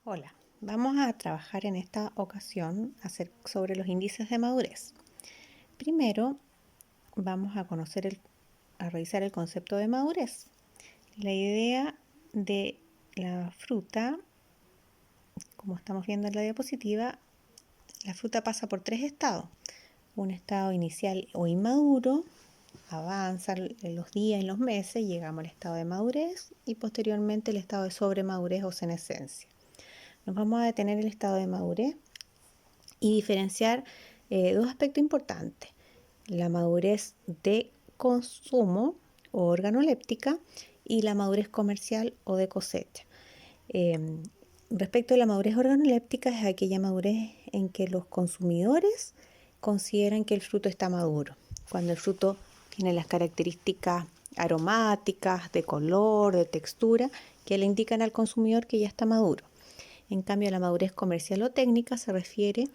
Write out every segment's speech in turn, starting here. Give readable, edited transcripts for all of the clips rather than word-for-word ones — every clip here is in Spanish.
Hola, vamos a trabajar en esta ocasión sobre los índices de madurez. Primero vamos a a revisar el concepto de madurez. La idea de la fruta, como estamos viendo en la diapositiva, la fruta pasa por tres estados. Un estado inicial o inmaduro, avanza en los días y los meses, llegamos al estado de madurez y posteriormente el estado de sobremadurez o senescencia. Nos vamos a detener en el estado de madurez y diferenciar dos aspectos importantes: la madurez de consumo o organoléptica y la madurez comercial o de cosecha. Respecto a la madurez organoléptica, es aquella madurez en que los consumidores consideran que el fruto está maduro, cuando el fruto tiene las características aromáticas, de color, de textura, que le indican al consumidor que ya está maduro. En cambio, la madurez comercial o técnica se refiere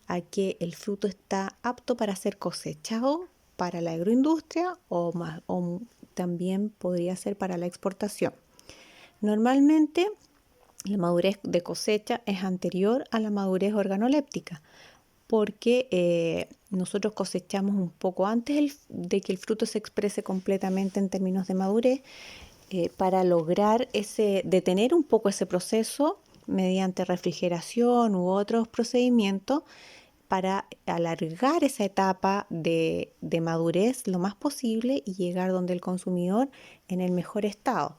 a que el fruto está apto para ser cosechado para la agroindustria o también podría ser para la exportación. Normalmente, la madurez de cosecha es anterior a la madurez organoléptica, porque nosotros cosechamos un poco antes de que el fruto se exprese completamente en términos de madurez, para lograr detener un poco ese proceso mediante refrigeración u otros procedimientos para alargar esa etapa de madurez lo más posible y llegar donde el consumidor en el mejor estado.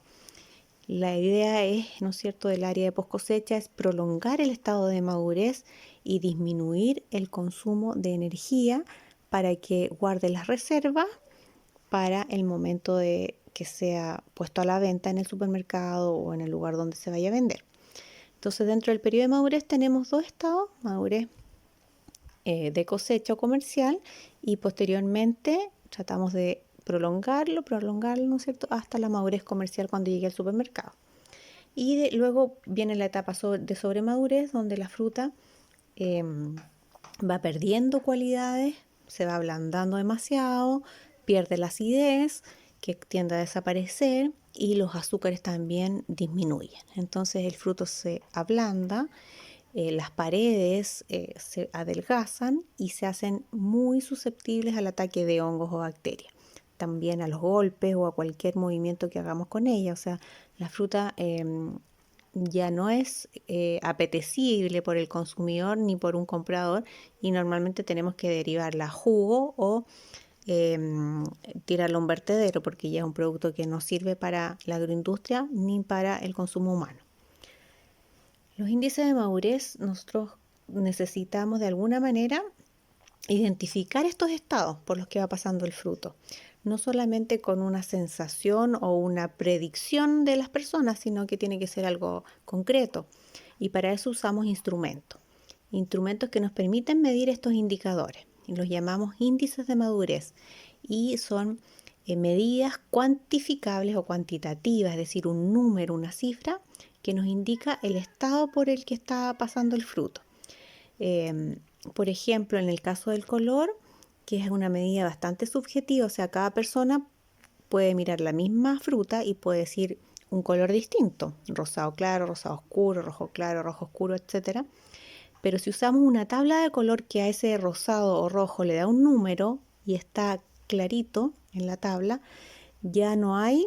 La idea es, ¿no es cierto?, del área de post cosecha es prolongar el estado de madurez y disminuir el consumo de energía para que guarde las reservas para el momento de que sea puesto a la venta en el supermercado o en el lugar donde se vaya a vender. Entonces, dentro del periodo de madurez tenemos dos estados: madurez de cosecha o comercial, y posteriormente tratamos de prolongarlo, ¿no es cierto?, hasta la madurez comercial cuando llegue al supermercado. Y luego viene la etapa de sobremadurez, donde la fruta va perdiendo cualidades, se va ablandando demasiado, pierde la acidez, que tiende a desaparecer, y los azúcares también disminuyen. Entonces el fruto se ablanda, las paredes se adelgazan y se hacen muy susceptibles al ataque de hongos o bacterias. También a los golpes o a cualquier movimiento que hagamos con ella. O sea, la fruta ya no es apetecible por el consumidor ni por un comprador, y normalmente tenemos que derivarla a jugo o tirarlo a un vertedero, porque ya es un producto que no sirve para la agroindustria ni para el consumo humano. Los índices de madurez, nosotros necesitamos de alguna manera identificar estos estados por los que va pasando el fruto, no solamente con una sensación o una predicción de las personas, sino que tiene que ser algo concreto, y para eso usamos instrumentos que nos permiten medir estos indicadores, y los llamamos índices de madurez, y son medidas cuantificables o cuantitativas, es decir, un número, una cifra que nos indica el estado por el que está pasando el fruto. Por ejemplo, en el caso del color, que es una medida bastante subjetiva, o sea, cada persona puede mirar la misma fruta y puede decir un color distinto: rosado claro, rosado oscuro, rojo claro, rojo oscuro, etc. Pero si usamos una tabla de color que a ese rosado o rojo le da un número y está clarito en la tabla, ya no hay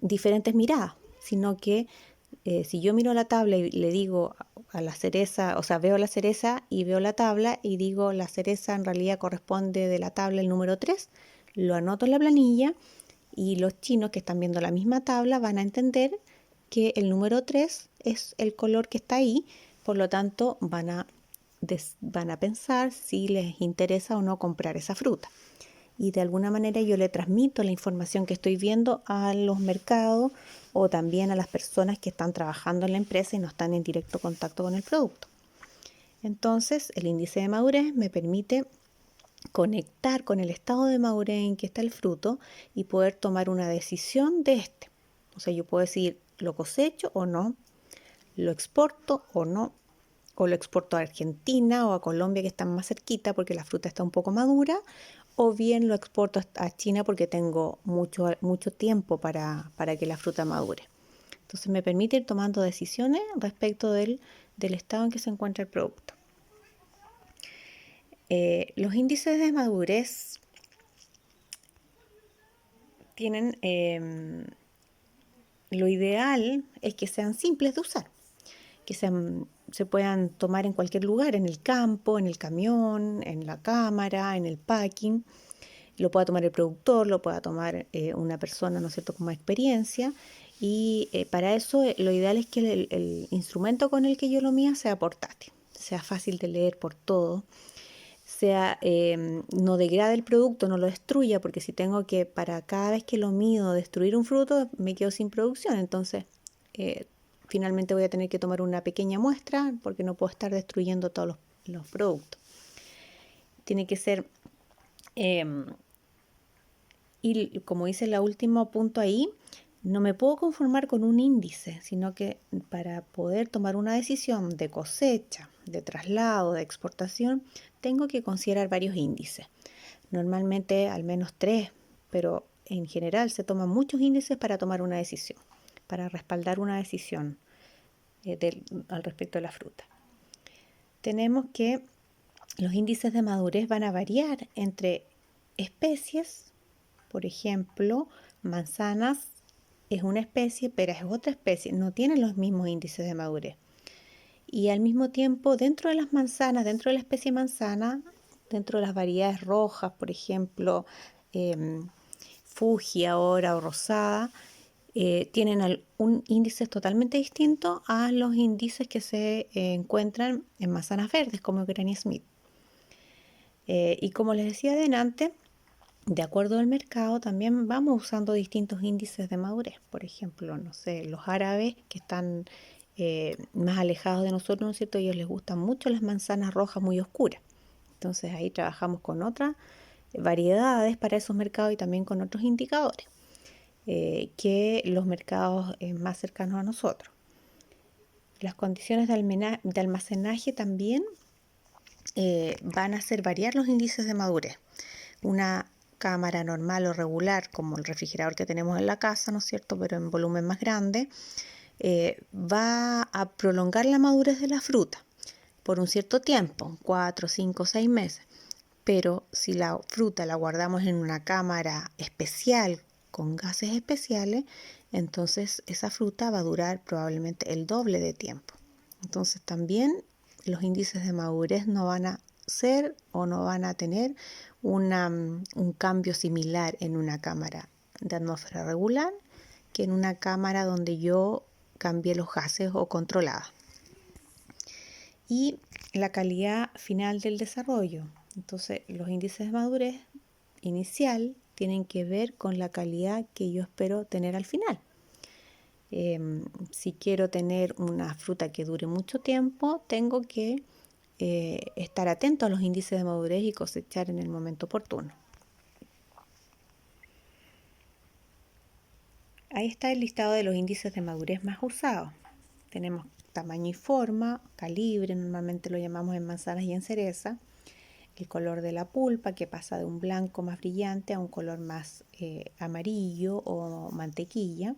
diferentes miradas, sino que si yo miro la tabla y le digo a la cereza, o sea, veo la cereza y veo la tabla y digo la cereza en realidad corresponde de la tabla el número 3, lo anoto en la planilla, y los chinos que están viendo la misma tabla van a entender que el número 3 es el color que está ahí, por lo tanto van a pensar si les interesa o no comprar esa fruta. Y de alguna manera yo le transmito la información que estoy viendo a los mercados o también a las personas que están trabajando en la empresa y no están en directo contacto con el producto. Entonces, el índice de madurez me permite conectar con el estado de madurez en que está el fruto y poder tomar una decisión de este. O sea, yo puedo decir, lo cosecho o no, lo exporto o no, o lo exporto a Argentina o a Colombia, que están más cerquita porque la fruta está un poco madura, o bien lo exporto a China porque tengo mucho tiempo para que la fruta madure. Entonces me permite ir tomando decisiones respecto del estado en que se encuentra el producto. Los índices de madurez tienen, lo ideal es que sean simples de usar, que se puedan tomar en cualquier lugar, en el campo, en el camión, en la cámara, en el packing. Lo pueda tomar el productor, lo pueda tomar una persona, ¿no es cierto?, con más experiencia. Y para eso lo ideal es que el instrumento con el que yo lo mida sea portátil, sea fácil de leer por todo, no degrade el producto, no lo destruya, porque si tengo que para cada vez que lo mido destruir un fruto, me quedo sin producción. Entonces, finalmente voy a tener que tomar una pequeña muestra porque no puedo estar destruyendo todos los productos. Tiene que ser, y como dice el último punto ahí, no me puedo conformar con un índice, sino que para poder tomar una decisión de cosecha, de traslado, de exportación, tengo que considerar varios índices. Normalmente al menos 3, pero en general se toman muchos índices para tomar una decisión, para respaldar una decisión al respecto de la fruta. Tenemos que los índices de madurez van a variar entre especies. Por ejemplo, manzanas es una especie, peras es otra especie, no tienen los mismos índices de madurez. Y al mismo tiempo, dentro de las manzanas, dentro de la especie manzana, dentro de las variedades rojas, por ejemplo, Fuji ahora o rosada, tienen un índice totalmente distinto a los índices que se encuentran en manzanas verdes, como Granny Smith. Y como les decía adelante, de acuerdo al mercado, también vamos usando distintos índices de madurez. Por ejemplo, no sé, los árabes que están más alejados de nosotros, ¿no es cierto? A ellos les gustan mucho las manzanas rojas muy oscuras. Entonces ahí trabajamos con otras variedades para esos mercados y también con otros indicadores que los mercados más cercanos a nosotros. Las condiciones de almacenaje también van a hacer variar los índices de madurez. Una cámara normal o regular, como el refrigerador que tenemos en la casa, ¿no es cierto?, pero en volumen más grande, va a prolongar la madurez de la fruta por un cierto tiempo, 4, 5, 6 meses. Pero si la fruta la guardamos en una cámara especial con gases especiales, entonces esa fruta va a durar probablemente el doble de tiempo. Entonces también los índices de madurez no van a ser o no van a tener un cambio similar en una cámara de atmósfera regular que en una cámara donde yo cambié los gases o controlada. Y la calidad final del desarrollo. Entonces, los índices de madurez inicial tienen que ver con la calidad que yo espero tener al final. Si quiero tener una fruta que dure mucho tiempo, tengo que estar atento a los índices de madurez y cosechar en el momento oportuno. Ahí está el listado de los índices de madurez más usados. Tenemos tamaño y forma, calibre, normalmente lo llamamos en manzanas y en cereza, el color de la pulpa que pasa de un blanco más brillante a un color más amarillo o mantequilla,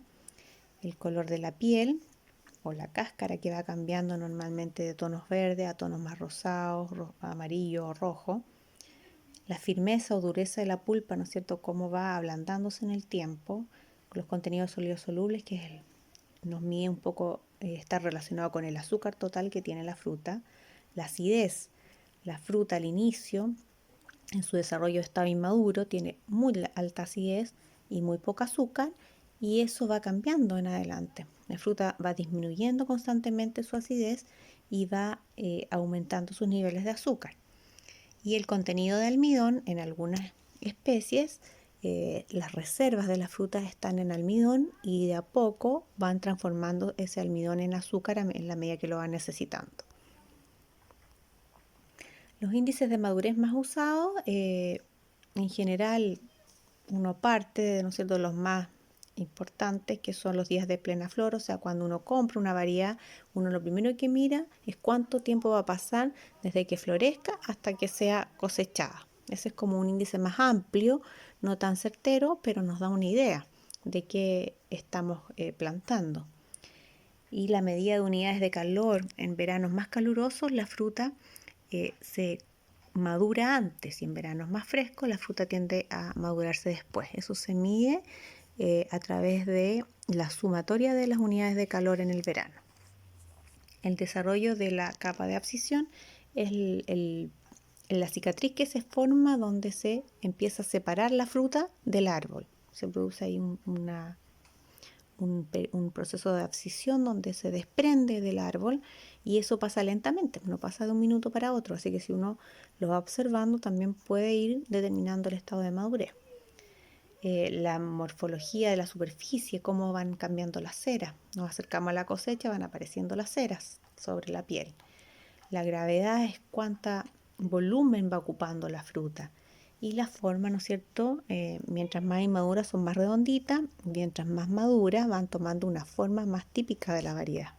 el color de la piel o la cáscara que va cambiando normalmente de tonos verdes a tonos más rosados, amarillo o rojo, la firmeza o dureza de la pulpa, ¿no es cierto?, cómo va ablandándose en el tiempo, los contenidos sólidos solubles, que nos mide un poco, está relacionado con el azúcar total que tiene la fruta, la acidez, la fruta al inicio, en su desarrollo de estado inmaduro, tiene muy alta acidez y muy poca azúcar, y eso va cambiando en adelante. La fruta va disminuyendo constantemente su acidez y va aumentando sus niveles de azúcar. Y el contenido de almidón en algunas especies, las reservas de las frutas están en almidón y de a poco van transformando ese almidón en azúcar en la medida que lo van necesitando. Los índices de madurez más usados, en general, uno parte, ¿no es cierto?, de los más importantes, que son los días de plena flor. O sea, cuando uno compra una variedad, uno lo primero que mira es cuánto tiempo va a pasar desde que florezca hasta que sea cosechada. Ese es como un índice más amplio, no tan certero, pero nos da una idea de qué estamos plantando. y la medida de unidades de calor en veranos más calurosos, la fruta se madura antes, y en veranos más frescos la fruta tiende a madurarse después. Eso se mide a través de la sumatoria de las unidades de calor en el verano. El desarrollo de la capa de abscisión es la cicatriz que se forma donde se empieza a separar la fruta del árbol. Se produce ahí un proceso de abscisión donde se desprende del árbol, y eso pasa lentamente, no pasa de un minuto para otro, así que si uno lo va observando también puede ir determinando el estado de madurez. La morfología de la superficie, cómo van cambiando las ceras. Nos acercamos a la cosecha, van apareciendo las ceras sobre la piel. La gravedad es cuánta volumen va ocupando la fruta. Y la forma, ¿no es cierto? Mientras más inmaduras son más redonditas, mientras más maduras van tomando una forma más típica de la variedad.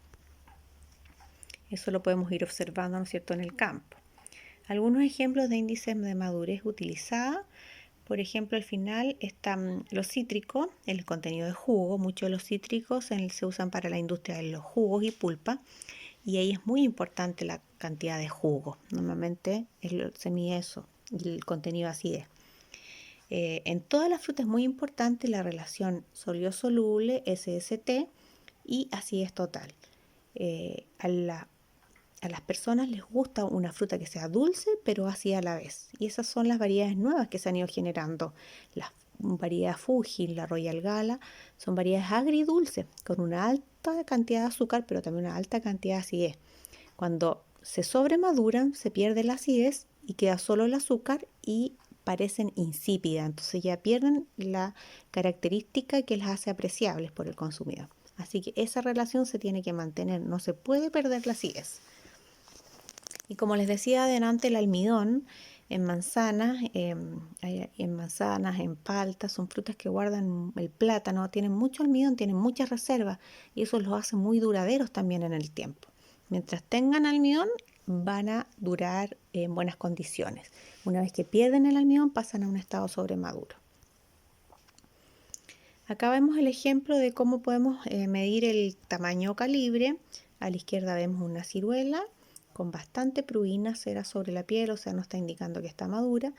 Eso lo podemos ir observando, ¿no es cierto?, en el campo. Algunos ejemplos de índices de madurez utilizada. Por ejemplo, al final están los cítricos, el contenido de jugo. Muchos de los cítricos se usan para la industria de los jugos y pulpa, y ahí es muy importante la cantidad de jugo. Normalmente se mide eso, y el contenido de acidez. En todas las frutas es muy importante la relación sólido-soluble, SST, y acidez total. A las personas les gusta una fruta que sea dulce pero ácida a la vez, y esas son las variedades nuevas que se han ido generando. Las variedades Fuji, la Royal Gala, son variedades agridulces con una alta cantidad de azúcar pero también una alta cantidad de acidez. Cuando se sobremaduran se pierde la acidez y queda solo el azúcar y parecen insípidas, entonces ya pierden la característica que las hace apreciables por el consumidor. Así que esa relación se tiene que mantener, no se puede perder la acidez. Y como les decía adelante, el almidón en manzanas, en paltas, son frutas que guardan el plátano, tienen mucho almidón, tienen muchas reservas, y eso los hace muy duraderos también en el tiempo. Mientras tengan almidón, van a durar en buenas condiciones. Una vez que pierden el almidón, pasan a un estado sobremaduro. Acá vemos el ejemplo de cómo podemos medir el tamaño o calibre. A la izquierda vemos una ciruela con bastante pruina, cera sobre la piel, o sea, nos está indicando que está madura.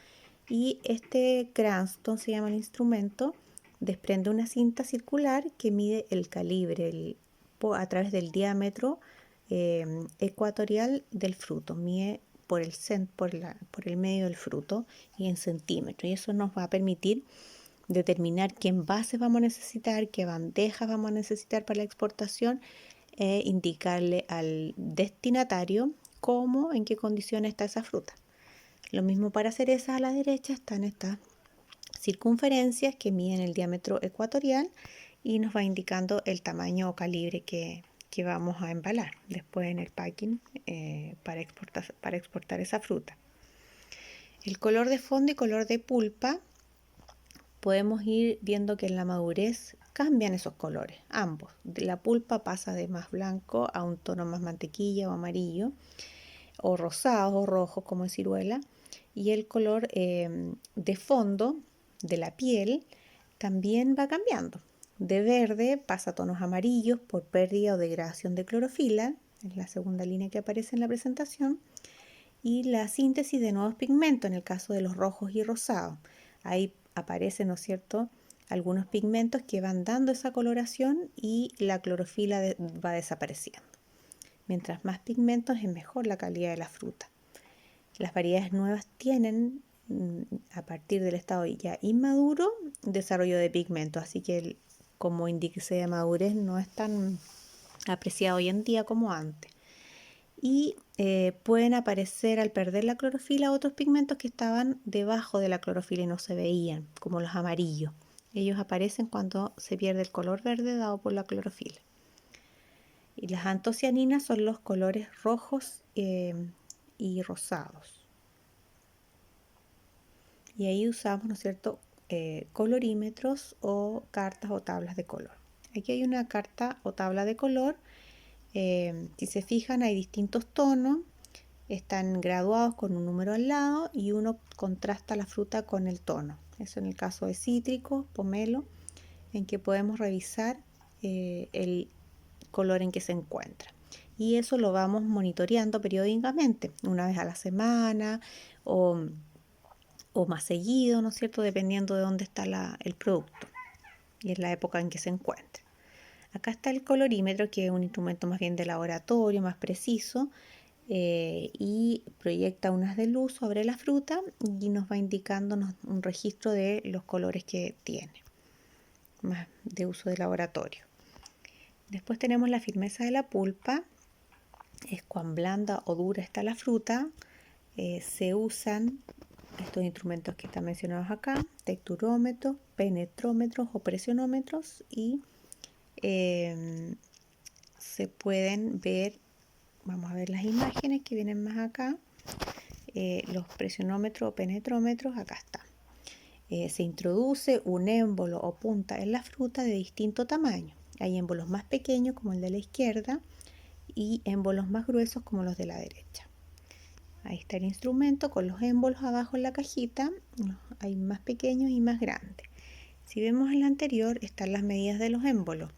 Y este Cranston, se llama el instrumento, desprende una cinta circular que mide el calibre a través del diámetro ecuatorial del fruto. Mide por el medio del fruto y en centímetros. Y eso nos va a permitir determinar qué envases vamos a necesitar, qué bandejas vamos a necesitar para la exportación, e indicarle al destinatario cómo, en qué condiciones está esa fruta. Lo mismo para cerezas. A la derecha están estas circunferencias que miden el diámetro ecuatorial y nos va indicando el tamaño o calibre que vamos a embalar después en el packing para exportar esa fruta. El color de fondo y color de pulpa, podemos ir viendo que en la madurez cambian esos colores, ambos. La pulpa pasa de más blanco a un tono más mantequilla o amarillo, o rosado o rojo como en ciruela, y el color de fondo de la piel también va cambiando. De verde pasa a tonos amarillos por pérdida o degradación de clorofila, es la segunda línea que aparece en la presentación, y la síntesis de nuevos pigmentos en el caso de los rojos y rosados. Ahí aparecen, ¿no es cierto?, algunos pigmentos que van dando esa coloración y la clorofila va desapareciendo. Mientras más pigmentos es mejor la calidad de la fruta. Las variedades nuevas tienen, a partir del estado ya inmaduro, desarrollo de pigmentos, así que como índice de madurez no es tan apreciado hoy en día como antes. Y pueden aparecer, al perder la clorofila, otros pigmentos que estaban debajo de la clorofila y no se veían, como los amarillos. Ellos aparecen cuando se pierde el color verde dado por la clorofila. Y las antocianinas son los colores rojos y rosados. Y ahí usamos, ¿no es cierto?, colorímetros o cartas o tablas de color. Aquí hay una carta o tabla de color. Si se fijan, hay distintos tonos, están graduados con un número al lado y uno contrasta la fruta con el tono. Eso en el caso de cítrico, pomelo, en que podemos revisar el color en que se encuentra. Y eso lo vamos monitoreando periódicamente, una vez a la semana o más seguido, ¿no es cierto?, dependiendo de dónde está el producto y en la época en que se encuentra. Acá está el colorímetro, que es un instrumento más bien de laboratorio, más preciso, y proyecta unas de luz sobre la fruta y nos va indicando un registro de los colores que tiene, más de uso de laboratorio. Después tenemos la firmeza de la pulpa, es cuán blanda o dura está la fruta. Se usan estos instrumentos que están mencionados acá, texturómetros, penetrómetros o presionómetros, y se pueden ver, vamos a ver las imágenes que vienen más acá, los presionómetros o penetrómetros, acá está. Se introduce un émbolo o punta en la fruta de distinto tamaño. Hay émbolos más pequeños como el de la izquierda y émbolos más gruesos como los de la derecha. Ahí está el instrumento con los émbolos abajo en la cajita. Hay más pequeños y más grandes. Si vemos en la anterior, están las medidas de los émbolos.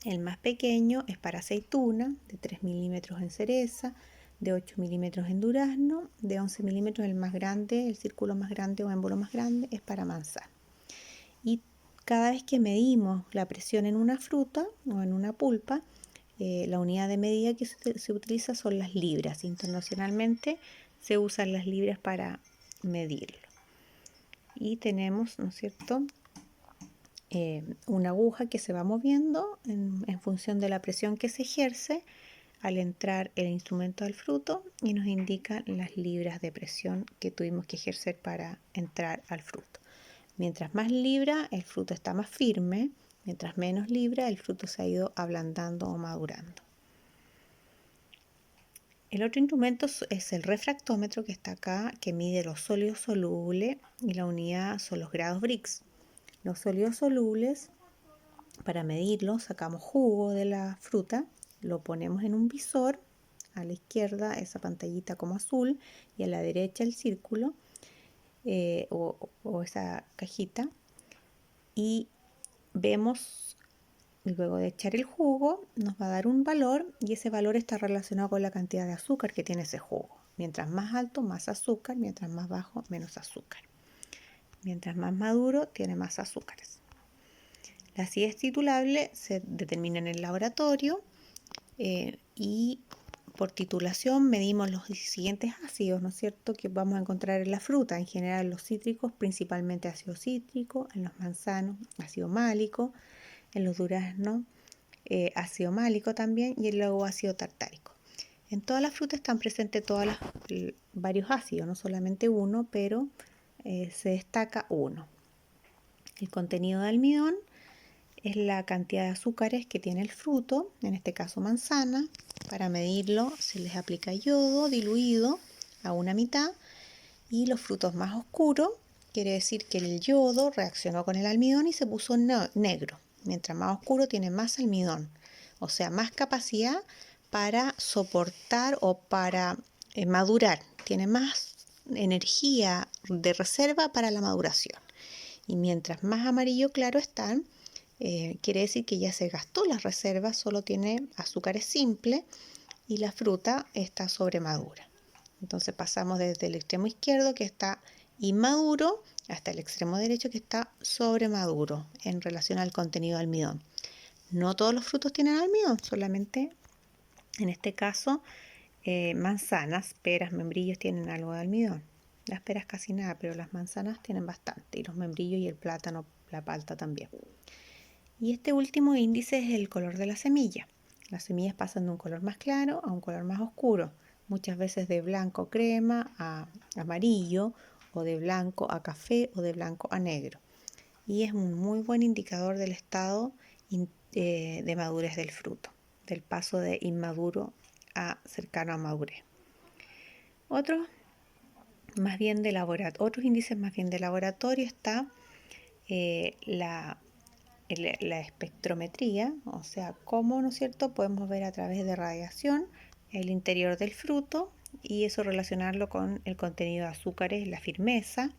El más pequeño es para aceituna, de 3 milímetros en cereza, de 8 milímetros en durazno, de 11 milímetros el más grande, el círculo más grande o émbolo más grande es para manzana. Y cada vez que medimos la presión en una fruta o en una pulpa, la unidad de medida que se utiliza son las libras. Internacionalmente se usan las libras para medirlo. Y tenemos, ¿no es cierto?, una aguja que se va moviendo en función de la presión que se ejerce al entrar el instrumento al fruto y nos indica las libras de presión que tuvimos que ejercer para entrar al fruto. Mientras más libra, el fruto está más firme. Mientras menos libra, el fruto se ha ido ablandando o madurando. El otro instrumento es el refractómetro, que está acá, que mide los sólidos solubles, y la unidad son los grados Brix. Los sólidos solubles, para medirlos, sacamos jugo de la fruta, lo ponemos en un visor, a la izquierda esa pantallita como azul y a la derecha el círculo o esa cajita, y vemos, luego de echar el jugo, nos va a dar un valor y ese valor está relacionado con la cantidad de azúcar que tiene ese jugo. Mientras más alto, más azúcar, mientras más bajo, menos azúcar. Mientras más maduro, tiene más azúcares. La acidez titulable se determina en el laboratorio y por titulación medimos los siguientes ácidos, ¿no es cierto?, que vamos a encontrar en la fruta. En general los cítricos, principalmente ácido cítrico, en los manzanos ácido málico, en los duraznos ácido málico también, y luego ácido tartárico. En todas las frutas están presentes varios ácidos, no solamente uno, pero se destaca uno. El contenido de almidón es la cantidad de azúcares que tiene el fruto, en este caso manzana. Para medirlo se les aplica yodo diluido a una mitad, y los frutos más oscuros, quiere decir que el yodo reaccionó con el almidón y se puso negro. Mientras más oscuro tiene más almidón, o sea, más capacidad para soportar o para madurar, tiene más energía de reserva para la maduración. Y mientras más amarillo claro están, quiere decir que ya se gastó las reservas, solo tiene azúcares simples y la fruta está sobremadura. Entonces pasamos desde el extremo izquierdo, que está inmaduro, hasta el extremo derecho, que está sobremaduro en relación al contenido de almidón. No todos los frutos tienen almidón, solamente en este caso manzanas, peras, membrillos tienen algo de almidón. Las peras casi nada, pero las manzanas tienen bastante, y los membrillos y el plátano, la palta también. Y este último índice es el color de la semilla. Las semillas pasan de un color más claro a un color más oscuro, muchas veces de blanco crema a amarillo, o de blanco a café, o de blanco a negro. Y es un muy buen indicador del estado de madurez del fruto, del paso de inmaduro a cercano a madurez. Otros índices más bien de laboratorio está la espectrometría, o sea, cómo, ¿no es cierto?, podemos ver a través de radiación el interior del fruto, y eso relacionarlo con el contenido de azúcares, la firmeza,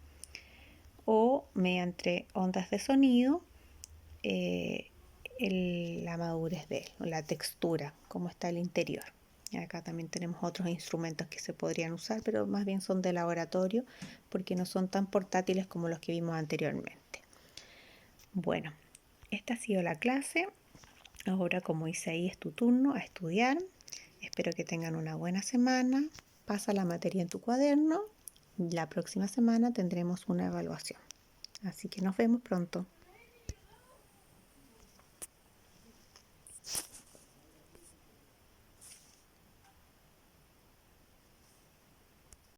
o mediante ondas de sonido la madurez de él, la textura, cómo está el interior. Y acá también tenemos otros instrumentos que se podrían usar, pero más bien son de laboratorio porque no son tan portátiles como los que vimos anteriormente. Bueno, esta ha sido la clase. Ahora, como dice ahí, es tu turno a estudiar. Espero que tengan una buena semana. Pasa la materia en tu cuaderno. La próxima semana tendremos una evaluación. Así que nos vemos pronto.